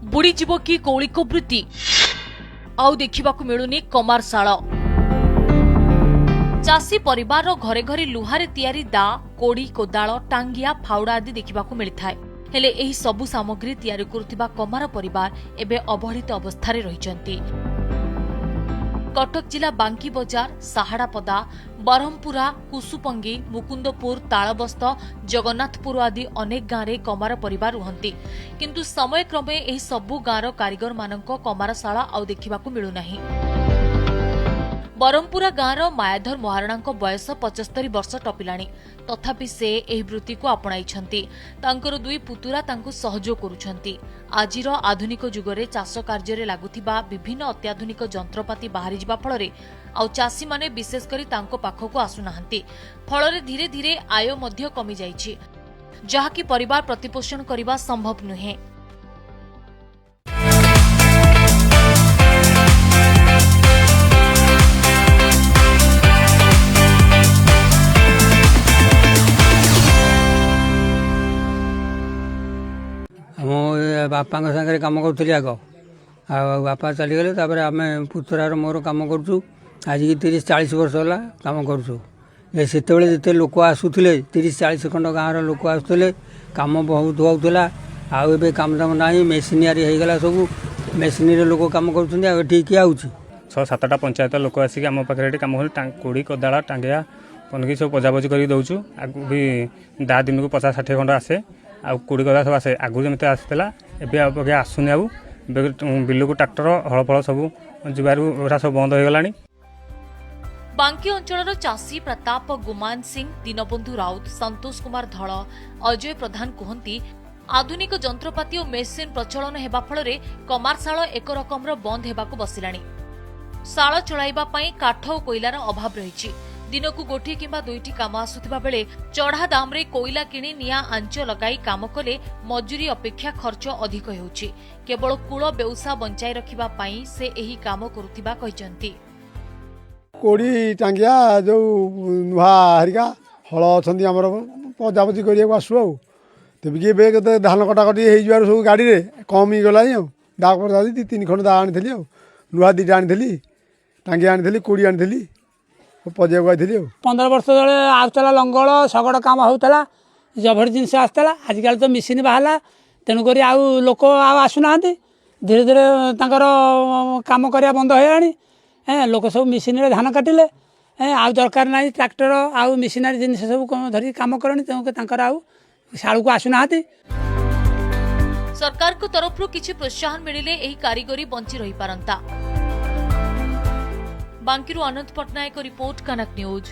बुड़ीजीव कि कौलिक वृत्ति आउ देखिबाकु मिलुनी कमारशाल। चाषी परिवार घरे घरे लुहारे तैयारी दा कोड़ी कोदाल टांगिया फाउड़ा आदि देखिबाकु मिलिथाय। हेले एही सबु सामग्री तैयारी करुथिबा कमार परिवार एबे अवहेलित अवस्थारे रहिचंती। कटक जिला बांकी बजार, साहाड़ापदा, बरहमपुरा, कुसुपंगी, मुकुंदपुर, तालबस्त, जगन्नाथपुर आदि अनेक गाँव में कमार परिवार रुहंती। किंतु समय क्रमे एही सबु गाँवर कारीगर मानक कमारशाला आउ देखिबाकु मिलुनाही। बरहमपुरा गाँवर मायाधर महाराणा बयस 75 वर्ष टपिलाणी, तथापि से एही वृत्ति को आपणाइछंती। तांकर दुई पुतुरा तांकु सहयोग करुछंती। आजिर आधुनिक जुगरे चाष कार्य लागुथिबा विभिन्न अत्याधुनिक जंत्रपाति बाहरी जिबा फଳରେ आउ चाषी माने विशेष करी तांको पाखकु आसुनाहांती। फଳରେ धीरे धीरे आय मध्य कमी जाइछि, जहाकि परिवार प्रतिपोषण करिबा संभव नुहे। बापा सागर कम करूँ आग आ बापा चलीगले आम पुतुरार मोर कम करूँ। आज की 30-40 वर्ष है कम करूँ। से जिते लोक आसूले 30-40 खंड गाँव लोक आसूले कम बहुत होता। आए कम दाम ना मेसीनारी होगला सब मेसीन लोक कम कर किए आऊँ 6-7टा पंचायत लोक आसिक आम पाखे कम कर कोड़ी कोदाल टांगिया पनकी सब पजापजी कर दौचु। आगु भी दा दिन को 50-60 खंड आसे आ कोड़ी कोदा सब आसे। आगु जमी आसला एवं आसुनि आउ बिल को ट्राक्टर हल फल सब जबार सब बंद हो गला। बांकी अंचल चाषी प्रताप गुमान सिंह, दीनबंधु राउत, संतोष कुमार धल, अजय प्रधान कहती आधुनिक जंत्रपाति और मेसीन प्रचलन हेबा फଳରେ कमारशाल एक रकमर बंद हेबाकु बसिलाणी। शाल चलाइबा पई काठ और कोइलार अभाव रहिछि। दिनकु गोटे किंबा दुईटी काम आसुथिबा बेले चढ़ा दाम रे कोइला किणी निया आंच लगाई काम कले मजूरी अपेक्षा खर्च अधिक हेउछि। केवल कूल बेउसा बंचाई रखिबा पई से एही काम करुथिबा कहिसंती। कोड़ी टांगिया जो नुहा हरिका हल अच्छी आम पजापजी कर आसू आ तेबे धान कटाकटी हो सब गाड़ी में कम ही गला दा पचा 2-3 खंड दा आनी नुहा 2टा आनी टांगिया आनी कोड़ी आनी पजा 15 वर्ष तले आसला लंगल शगड़ कम होता जभर जिनस आसला। आजिकल तो मेसीन बाहला तेणुक आउ लोक आसुना। धीरे धीरे तांकर काम करवा बंद हो लोक सब मेसीन रे धान काटिले। आउ दरकार ना ट्रैक्टर आउ मेसीनारी जिन सब धरिक कम करनी तेणुक आउ शालू को आसुना। सरकार को तरफ किछि प्रोत्साहन मिलिले एही कारीगरी बंची रही पारंता। बांकीरू अनंत पटनायक रिपोर्ट, कनक न्यूज।